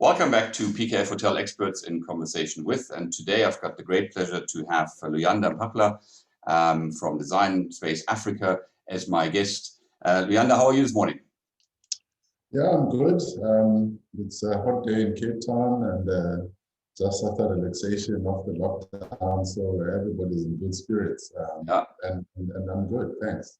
Welcome back to PKF Hotel Experts in Conversation With, and today I've got the great pleasure to have Luyanda Mpahlwa from DesignSpaceAfrica as my guest. Luyanda, how are you this morning? Yeah, I'm good. It's a hot day in Cape Town and just after relaxation of the lockdown, so everybody's in good spirits. And I'm good, thanks.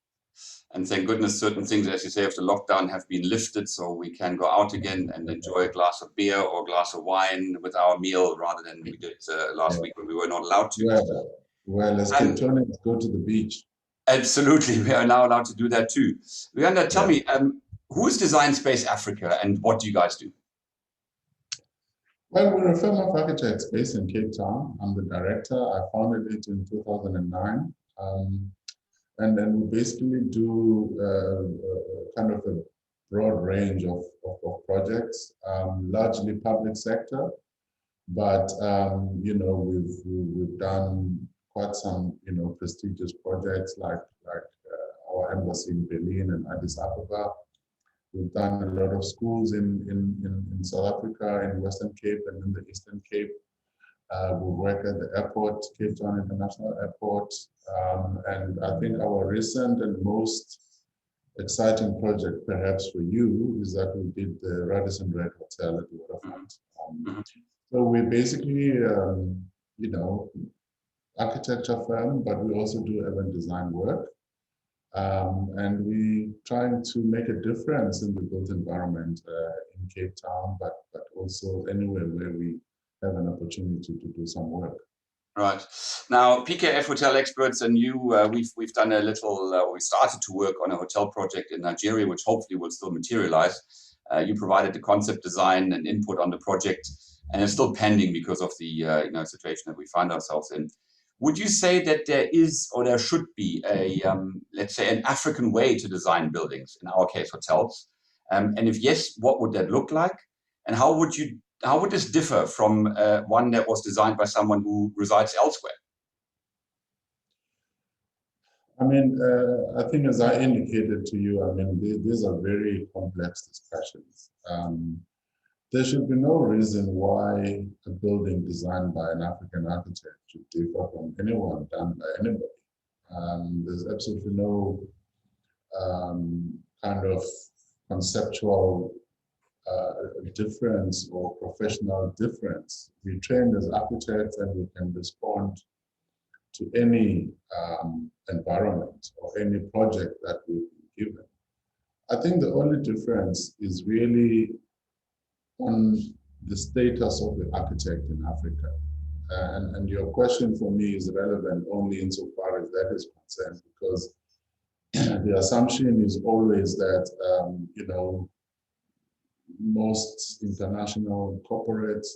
And thank goodness certain things, as you say, after lockdown have been lifted, so we can go out again and enjoy a glass of beer or a glass of wine with our meal rather than we did last week when we were not allowed to. Well, as Cape Townians go to the beach. Absolutely, we are now allowed to do that too. Luyanda, tell me, who is DesignSpaceAfrica and what do you guys do? Well, we're a firm of architects based in Cape Town. I'm the director. I founded it in 2009. And then we basically do kind of a broad range of projects, largely public sector, but you know, we've done quite some prestigious projects like our embassy in Berlin and Addis Ababa. We've done a lot of schools in South Africa, in Western Cape and in the Eastern Cape. We work at the airport, Cape Town International Airport, and I think our recent and most exciting project, perhaps for you, is that we did the Radisson Red Hotel at the waterfront. So we're basically, architecture firm, but we also do urban design work, and we're trying to make a difference in the built environment in Cape Town, but also anywhere where we have an opportunity to do some work. Right. Now, PKF Hotel Experts and you, we've done a little, we started to work on a hotel project in Nigeria, which hopefully will still materialize. You provided the concept design and input on the project, and it's still pending because of the situation that we find ourselves in. Would you say that there is, or there should be, a let's say, an African way to design buildings, in our case, hotels? And if yes, what would that look like? And how would this differ from one that was designed by someone who resides elsewhere? I mean, I think as I indicated to you, I mean, these are very complex discussions. There should be no reason why a building designed by an African architect should differ from anyone done by anybody. There's absolutely no kind of conceptual difference or professional difference. We trained as architects and we can respond to any environment or any project that we've been given. I think the only difference is really on the status of the architect in Africa. And your question for me is relevant only insofar as that is concerned, because the assumption is always that, most international corporates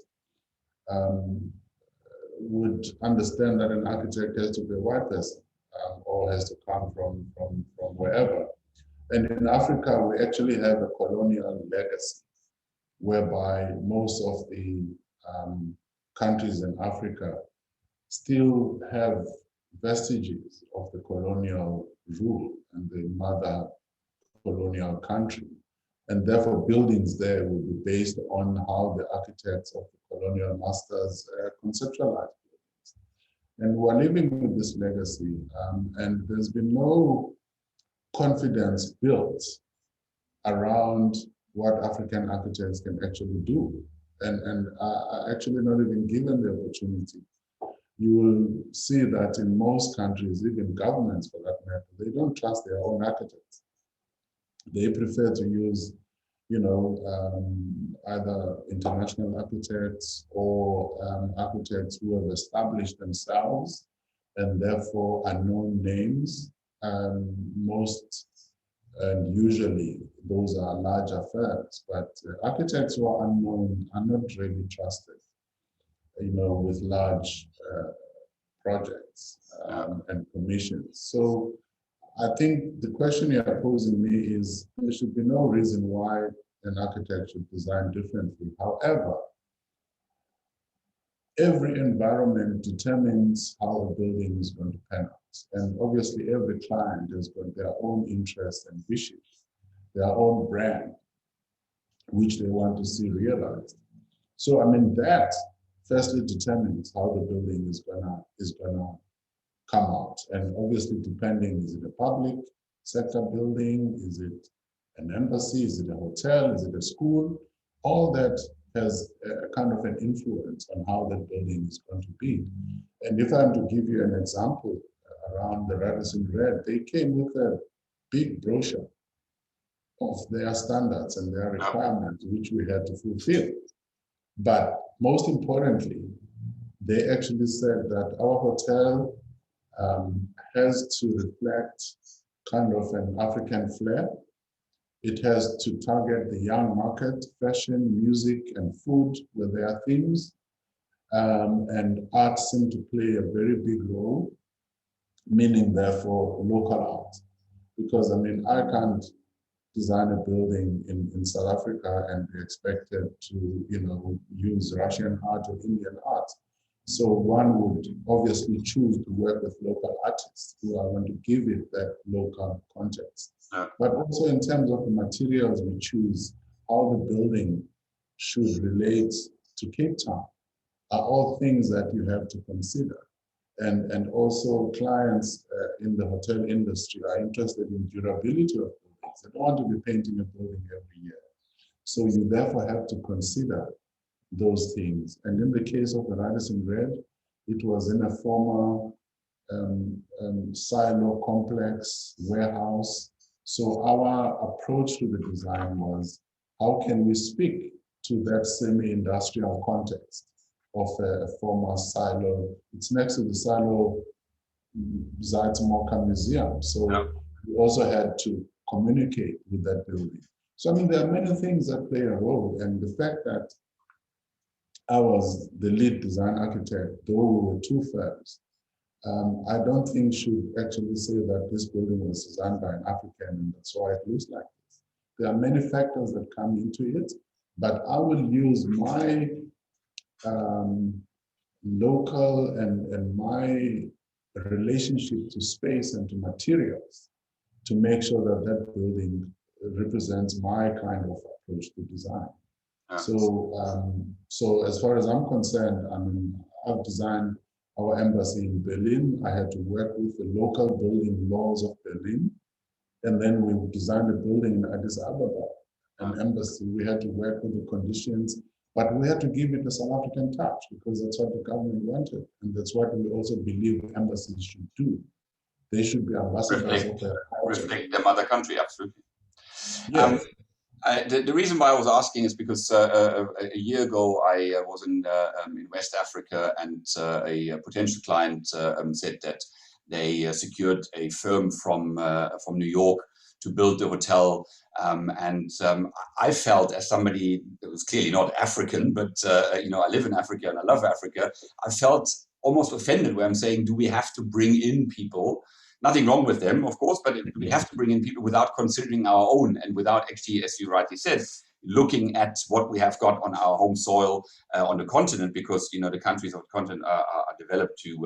would understand that an architect has to be a white person or has to come from wherever. And in Africa, we actually have a colonial legacy whereby most of the countries in Africa still have vestiges of the colonial rule and the mother colonial country. And therefore, buildings there will be based on how the architects of the colonial masters conceptualized buildings. And we're living with this legacy, and there's been no confidence built around what African architects can actually do, and are actually not even given the opportunity. You will see that in most countries, even governments for that matter, they don't trust their own architects. They prefer to use, either international architects or architects who have established themselves and therefore are known names. Most and usually those are larger firms, but architects who are unknown are not really trusted, with large projects and commissions. So I think the question you're posing me is there should be no reason why an architect should design differently. However, every environment determines how a building is going to pan out. And obviously every client has got their own interests and wishes, their own brand, which they want to see realized. So I mean that firstly determines how the building is gonna come out. And obviously depending, is it a public sector building? Is it an embassy? Is it a hotel? Is it a school? All that has a kind of an influence on how that building is going to be. And if I'm to give you an example around the Radisson Red, they came with a big brochure of their standards and their requirements, which we had to fulfill. But most importantly, they actually said that our hotel has to reflect kind of an African flair. It has to target the young market. Fashion, music, and food were their themes. And art seemed to play a very big role, meaning therefore local art. Because I mean, I can't design a building in South Africa and be expected to, use Russian art or Indian art. So one would obviously choose to work with local artists who are going to give it that local context. But also in terms of the materials we choose, how the building should relate to Cape Town are all things that you have to consider. And also clients in the hotel industry are interested in durability of buildings. They don't want to be painting a building every year. So you therefore have to consider those things. And in the case of the Radisson Red, it was in a former silo complex warehouse. So our approach to the design was, how can we speak to that semi-industrial context of a former silo? It's next to the silo Zuid-Moka Museum. So we also had to communicate with that building. So I mean, there are many things that play a role, and the fact that I was the lead design architect, though we were two firms, I don't think should actually say that this building was designed by an African and that's why it looks like this. There are many factors that come into it, but I will use my local and my relationship to space and to materials to make sure that that building represents my kind of approach to design. So as far as I'm concerned, I mean, I've designed our embassy in Berlin. I had to work with the local building laws of Berlin. And then we designed a building in Addis Ababa, an embassy. We had to work with the conditions, but we had to give it a South African touch because that's what the government wanted. And that's what we also believe embassies should do. They should be ambassadors of their culture. Reflect their mother country, absolutely. Yes. The reason why I was asking is because a year ago I was in West Africa, and a potential client said that they secured a firm from New York to build the hotel, and I felt, as somebody that was clearly not African, but I live in Africa and I love Africa, I felt almost offended where I'm saying, do we have to bring in people? Nothing wrong with them, of course, but we have to bring in people without considering our own and without actually, as you rightly said, looking at what we have got on our home soil on the continent, because the countries of the continent are developed to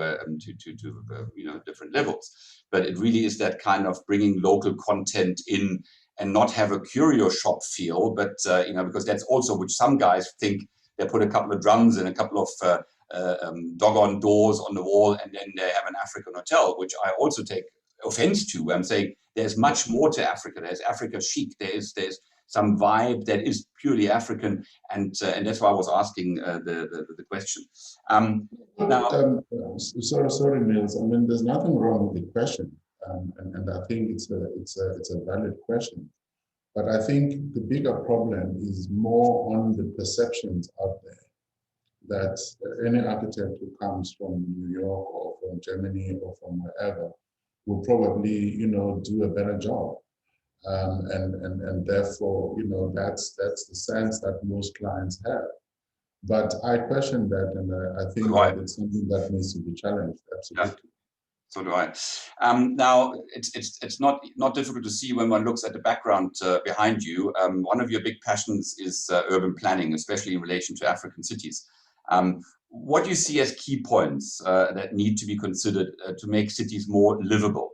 different levels. But it really is that kind of bringing local content in and not have a curio shop feel, but because that's also which some guys think they put a couple of drums and a couple of doggone doors on the wall, and then they have an African hotel, which I also take offense to. I'm saying there's much more to Africa. There's Africa chic. There's some vibe that is purely African, and that's why I was asking the question. Sorry, Nils. I mean, there's nothing wrong with the question, and I think it's a valid question. But I think the bigger problem is more on the perceptions out there, that any architect who comes from New York or from Germany or from wherever will probably, do a better job. And therefore, that's the sense that most clients have. But I question that, and I think that it's something that needs to be challenged, absolutely. Yeah. So do I. Now, it's not difficult to see when one looks at the background behind you. One of your big passions is urban planning, especially in relation to African cities. What do you see as key points that need to be considered to make cities more livable?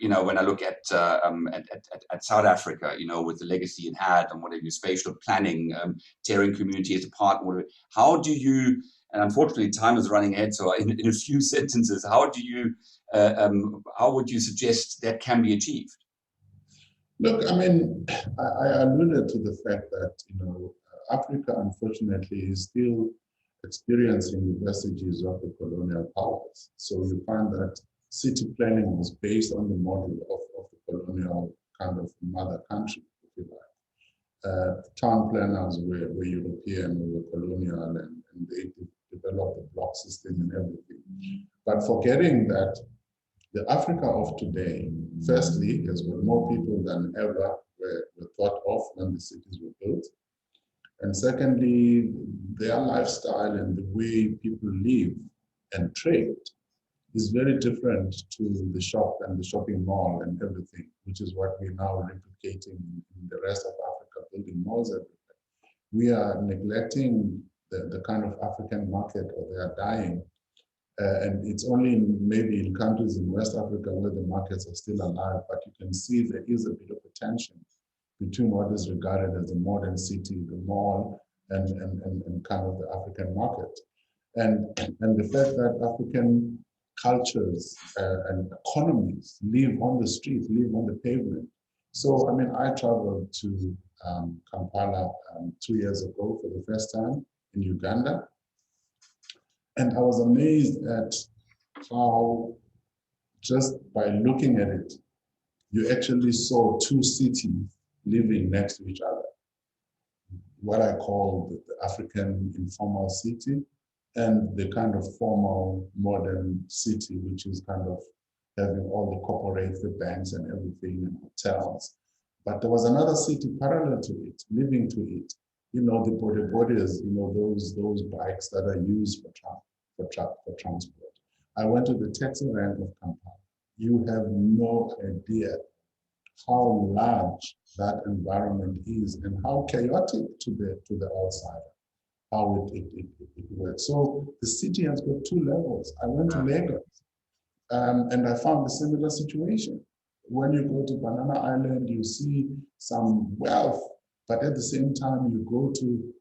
when I look at South Africa, with the legacy it had and whatever, spatial planning, tearing community as a part, whatever, how do you, and unfortunately time is running ahead, so in a few sentences, how would you suggest that can be achieved? Look, I mean, I alluded to the fact that, Africa, unfortunately, is still experiencing the vestiges of the colonial powers. So you find that city planning was based on the model of the colonial kind of mother country, if you like. Town planners were European, were colonial, and they developed the block system and everything. But forgetting that the Africa of today, firstly, has got more people than ever were thought of when the cities were built. And secondly, their lifestyle and the way people live and trade is very different to the shop and the shopping mall and everything, which is what we're now replicating in the rest of Africa, building malls everywhere. We are neglecting the kind of African market, or they are dying. And it's only maybe in countries in West Africa where the markets are still alive, but you can see there is a bit of a tension between what is regarded as a modern city, the mall, and kind of the African market. And the fact that African cultures and economies live on the street, live on the pavement. So, I mean, I traveled to Kampala 2 years ago for the first time in Uganda. And I was amazed at how, just by looking at it, you actually saw two cities living next to each other. What I call the African informal city and the kind of formal modern city, which is kind of having all the corporates, the banks and everything, and hotels. But there was another city parallel to it, living to it. The bodies, those bikes that are used for transport. I went to the taxi rank of Kampala. You have no idea how large that environment is and how chaotic to the outsider, how it works. So the city has got two levels. I went to Lagos and I found a similar situation. When you go to Banana Island, you see some wealth, but at the same time, you go to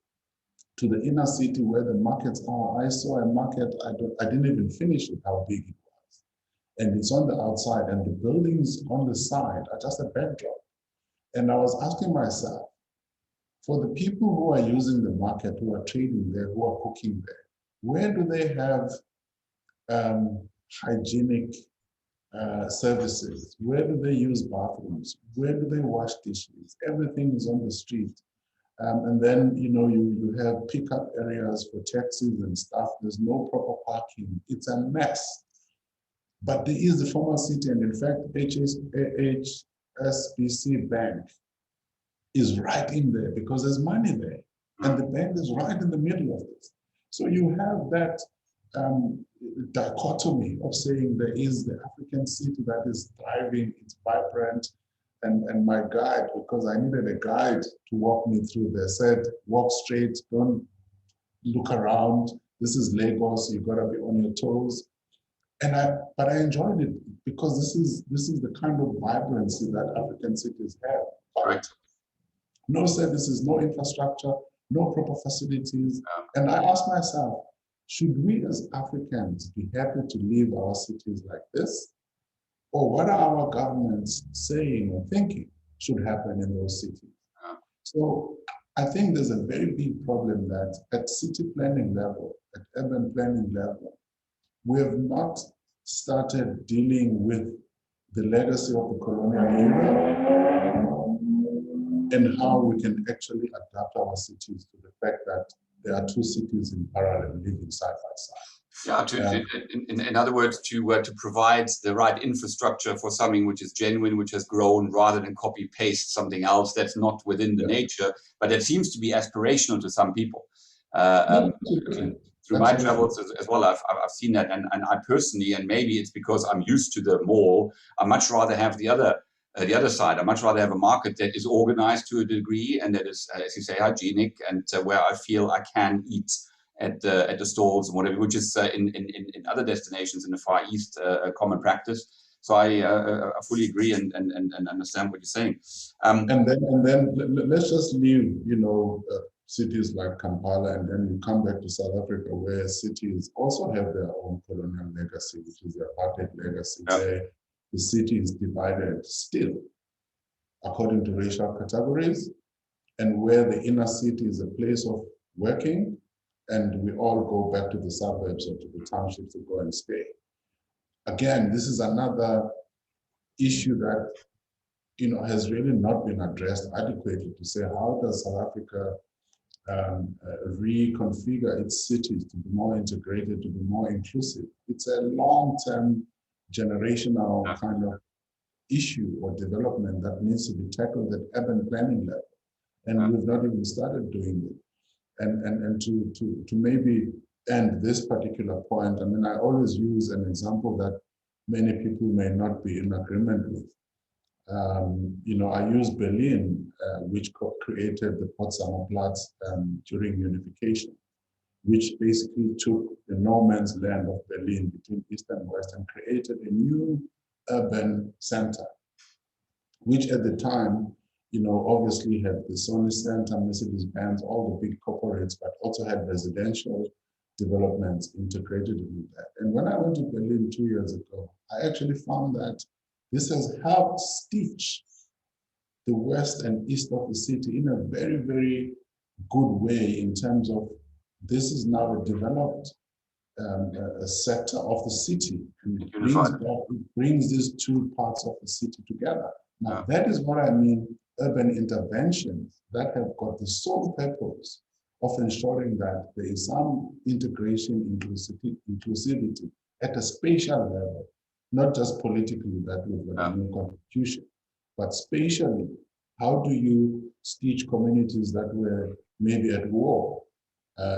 the inner city where the markets are. I saw a market, I didn't even finish it, how big it was. And it's on the outside, and the buildings on the side are just a backdrop. And I was asking myself, for the people who are using the market, who are trading there, who are cooking there, where do they have hygienic services? Where do they use bathrooms? Where do they wash dishes? Everything is on the street. And then, you have pickup areas for taxis and stuff. There's no proper parking. It's a mess. But there is the former city, and in fact, HSBC Bank is right in there because there's money there. And the bank is right in the middle of this. So you have that dichotomy of saying there is the African city that is thriving, it's vibrant. And my guide, because I needed a guide to walk me through there, said, walk straight, don't look around. This is Lagos, you've got to be on your toes. But I enjoyed it because this is the kind of vibrancy that African cities have. Right. No services, no infrastructure, no proper facilities. And I asked myself, should we as Africans be happy to leave our cities like this? Or what are our governments saying or thinking should happen in those cities? So I think there's a very big problem that at city planning level, at urban planning level, we have not started dealing with the legacy of the colonial era and how we can actually adapt our cities to the fact that there are two cities in parallel living side by side. Yeah, in other words, to provide the right infrastructure for something which is genuine, which has grown, rather than copy paste something else that's not within the nature, but that seems to be aspirational to some people. Through my travels as well, I've seen that, and I personally, and maybe it's because I'm used to the mall, I much rather have the other side. I much rather have a market that is organized to a degree and that is, as you say, hygienic, and where I feel I can eat at the stalls and whatever, which is in other destinations in the Far East a common practice. So I fully agree and understand what you're saying. And then let's just leave, cities like Kampala, and then you come back to South Africa, where cities also have their own colonial legacy, which is the apartheid legacy, where the city is divided still according to racial categories, and where the inner city is a place of working, and we all go back to the suburbs or to the townships to go and stay. Again, this is another issue that has really not been addressed adequately, to say, how does South Africa reconfigure its cities to be more integrated, to be more inclusive? It's a long-term, generational kind of issue or development that needs to be tackled at urban planning level, and we've not even started doing it. And to maybe end this particular point, I mean, I always use an example that many people may not be in agreement with. I use Berlin, which created the Potsdamer Platz during unification, which basically took the no man's land of Berlin between East and West and created a new urban center, which at the time, obviously had the Sony Center, Mercedes-Benz, all the big corporates, but also had residential developments integrated in that. And when I went to Berlin 2 years ago, I actually found that this has helped stitch the west and east of the city in a very, very good way, in terms of this is now a developed a sector of the city, and it brings these two parts of the city together. Now, that is what I mean, urban interventions that have got the sole purpose of ensuring that there is some integration, inclusivity at a spatial level, not just politically, that we've got a new constitution, but spatially. How do you stitch communities that were maybe at war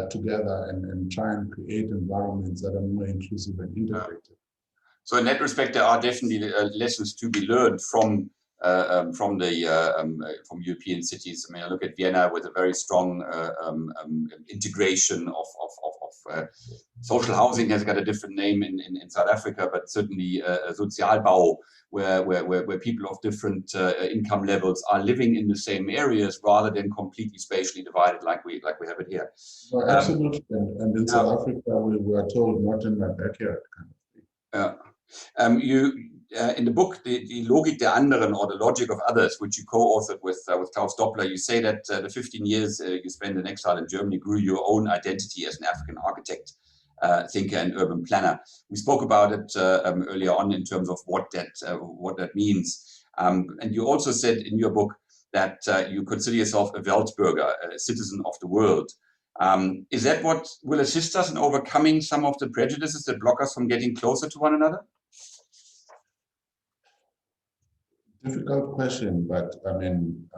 together and try and create environments that are more inclusive and integrated? So in that respect, there are definitely lessons to be learned from European cities. I mean, I look at Vienna with a very strong integration of social housing. Has got a different name in South Africa, but certainly Sozialbau, where people of different income levels are living in the same areas rather than completely spatially divided like we have it here. Well, absolutely, and in South Africa we were told, not in my backyard, kind of thing. In the book, the Logik der Anderen, or the Logic of Others, which you co-authored with Klaus Doppler, you say that the 15 years you spent in exile in Germany grew your own identity as an African architect, thinker, and urban planner. We spoke about it earlier on in terms of what that means. And you also said in your book that you consider yourself a Weltbürger, a citizen of the world. Is that what will assist us in overcoming some of the prejudices that block us from getting closer to one another? Difficult question, but I mean,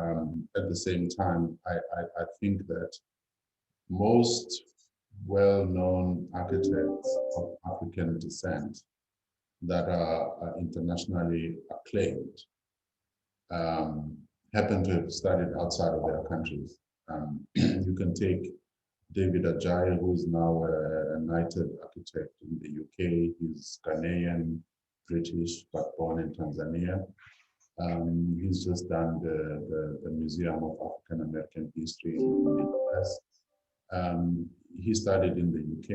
at the same time, I think that most well-known architects of African descent that are internationally acclaimed happen to have studied outside of their countries. You can take David Ajayi, who is now a knighted architect in the UK. He's Ghanaian, British, but born in Tanzania. He's just done the Museum of African American History in the US. He studied in the UK,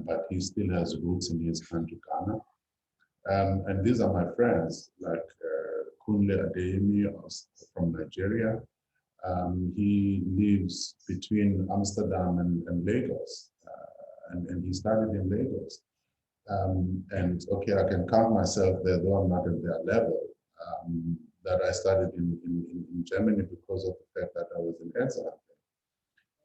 but he still has roots in his country, Ghana. And these are my friends, like Kunle Adeyemi from Nigeria. He lives between Amsterdam and Lagos, and he studied in Lagos. And okay, I can count myself there, though I'm not at their level. That I studied in Germany because of the fact that I was in exile.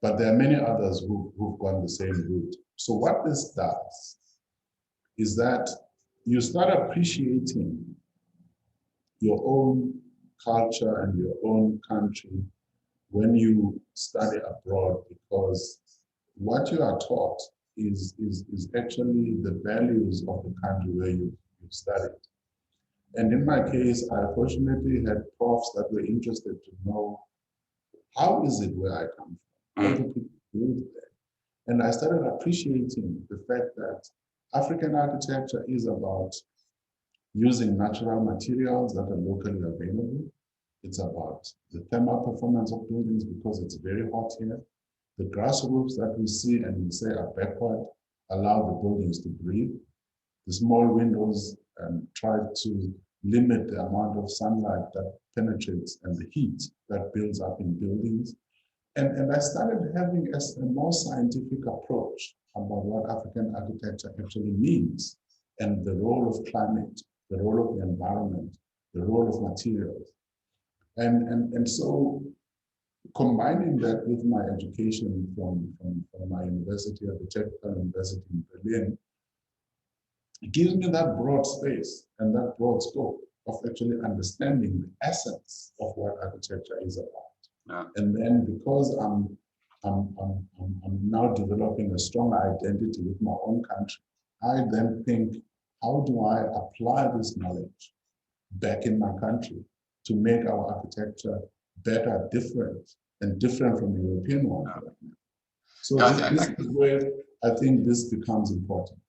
But there are many others who've gone the same route. So what this does is that you start appreciating your own culture and your own country when you study abroad, because what you are taught is actually the values of the country where you've studied. And in my case, I fortunately had profs that were interested to know, how is it where I come from? How do people live there? And I started appreciating the fact that African architecture is about using natural materials that are locally available. It's about the thermal performance of buildings because it's very hot here. The grass roofs that we see and we say are backward allow the buildings to breathe. The small windows try to limit the amount of sunlight that penetrates and the heat that builds up in buildings. And I started having a more scientific approach about what African architecture actually means and the role of climate, the role of the environment, the role of materials. And so combining that with my education from my university, at the Technical University in Berlin, it gives me that broad space and that broad scope of actually understanding the essence of what architecture is about. Yeah. And then because I'm now developing a strong identity with my own country, I then think, how do I apply this knowledge back in my country to make our architecture better, different from the European one? Yeah. So this is where I think this becomes important.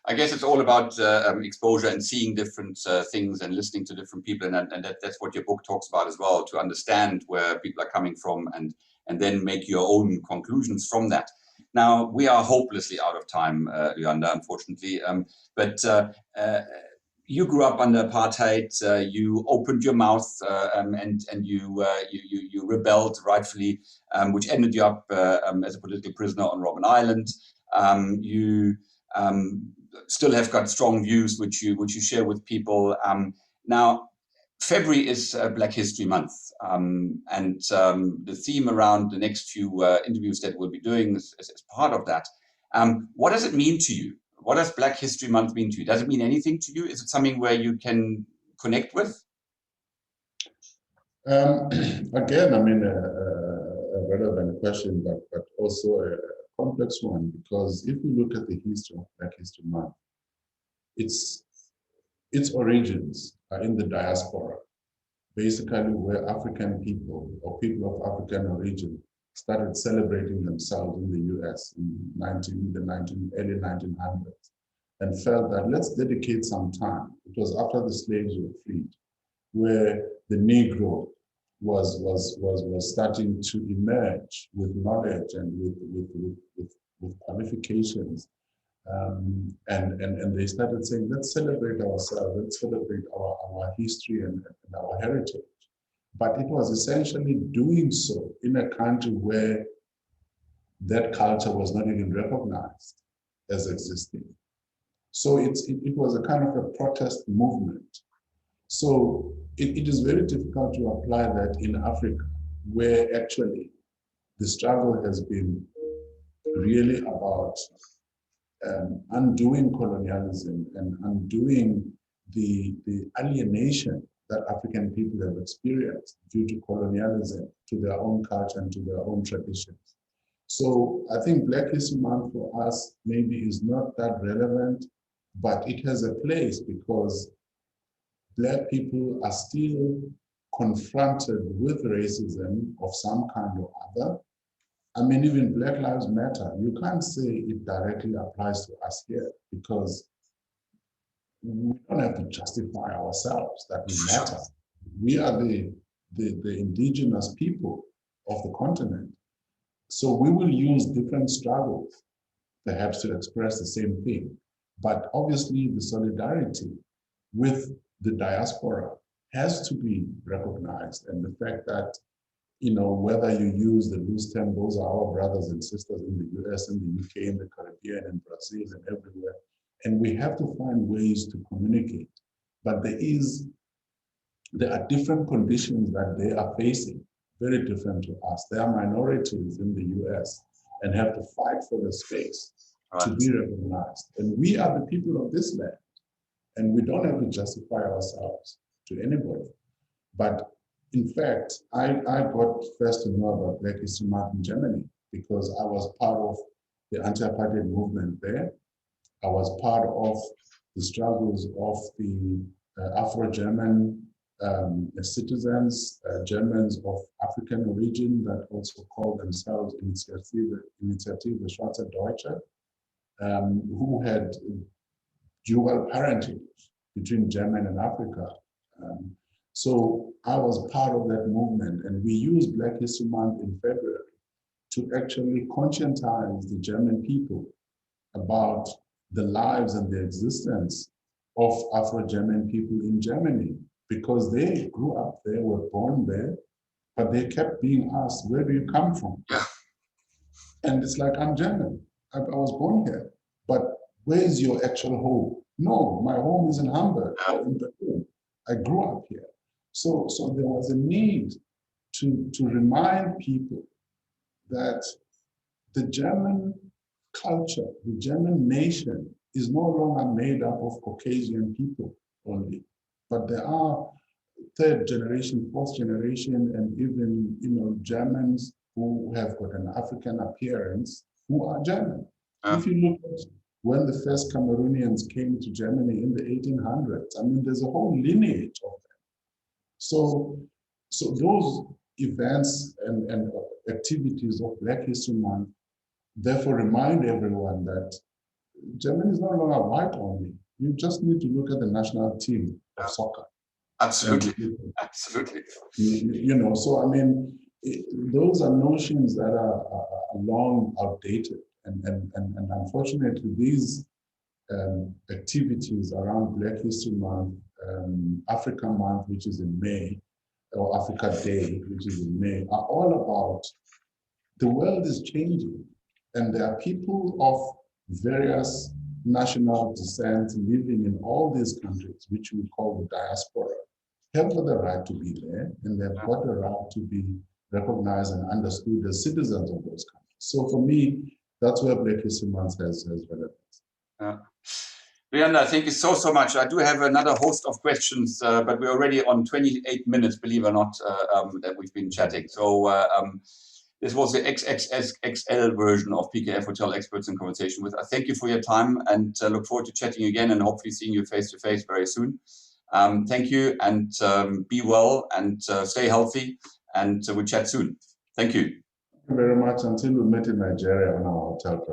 I guess it's all about exposure and seeing different things and listening to different people, and that's what your book talks about as well, to understand where people are coming from and then make your own conclusions from that. Now, we are hopelessly out of time, Luyanda, unfortunately, but you grew up under apartheid, you opened your mouth and you rebelled rightfully, which ended you up as a political prisoner on Robben Island. You still have got strong views which you share with people. Now, February is Black History Month, and the theme around the next few interviews that we'll be doing is part of that. What does it mean to you? What does Black History Month mean to you? Does it mean anything to you? Is it something where you can connect with? Again, I mean, a relevant question, but also a complex one, because if you look at the history of Black History Month, its origins are in the diaspora, basically where African people or people of African origin started celebrating themselves in the US in the early 1900s and felt that let's dedicate some time. It was after the slaves were freed, where the Negro was starting to emerge with knowledge and with qualifications. And they started saying, let's celebrate ourselves, let's celebrate our history and our heritage. But it was essentially doing so in a country where that culture was not even recognized as existing. So it was a kind of a protest movement. So it is very difficult to apply that in Africa, where actually the struggle has been really about undoing colonialism and undoing the alienation that African people have experienced due to colonialism, to their own culture and to their own traditions. So I think Black History Month for us maybe is not that relevant, but it has a place because Black people are still confronted with racism of some kind or other. I mean, even Black Lives Matter, you can't say it directly applies to us here because we don't have to justify ourselves that we matter. We are the indigenous people of the continent. So we will use different struggles, perhaps to express the same thing. But obviously the solidarity with the diaspora has to be recognized. And the fact that, you know, whether you use the loose term, those are our brothers and sisters in the US, in the UK, in the Caribbean, in Brazil, and everywhere. And we have to find ways to communicate. But there are different conditions that they are facing, very different to us. They are minorities in the US and have to fight for the space to be recognized. And we are the people of this land. And we don't have to justify ourselves to anybody. But in fact, I got first to know about Black History Month in Germany because I was part of the anti-apartheid movement there. I was part of the struggles of the Afro-German citizens, Germans of African origin that also call themselves Initiative Schwarze Deutsche, who had dual parentage between German and Africa. So I was part of that movement, and we used Black History Month in February to actually conscientize the German people about the lives and the existence of Afro-German people in Germany, because they grew up there, were born there, but they kept being asked, where do you come from? Yeah. And it's like, I'm German. I was born here, but where's your actual home? No, my home is in Hamburg or in Berlin. I grew up here. So there was a need to remind people that the German culture, the German nation is no longer made up of Caucasian people only, but there are third generation, fourth generation, and even, you know, Germans who have got an African appearance who are German. If you look at when the first Cameroonians came to Germany in the 1800s, I mean, there's a whole lineage of them. So those events and activities of Black History Month therefore remind everyone that Germany is no longer white only. You just need to look at the national team of soccer. Absolutely, absolutely. You know, so I mean, those are notions that are long outdated, and unfortunately, these activities around Black History Month, Africa Month, which is in May, or Africa Day, which is in May, are all about the world is changing, and there are people of various national descent living in all these countries, which we call the diaspora, have got the right to be there, and they've got the right to be recognized and understood as citizens of those countries. So for me, that's where Black History Month has relevance. Luyanda, thank you so much. I do have another host of questions, but we're already on 28 minutes, believe it or not, that we've been chatting. So this was the XXXL version of PKF Hotel Experts in Conversation with. I thank you for your time, and look forward to chatting again and hopefully seeing you face to face very soon. Thank you, and be well, and stay healthy, and we'll chat soon. Thank you. Thank you very much. Until we met in Nigeria on our hotel.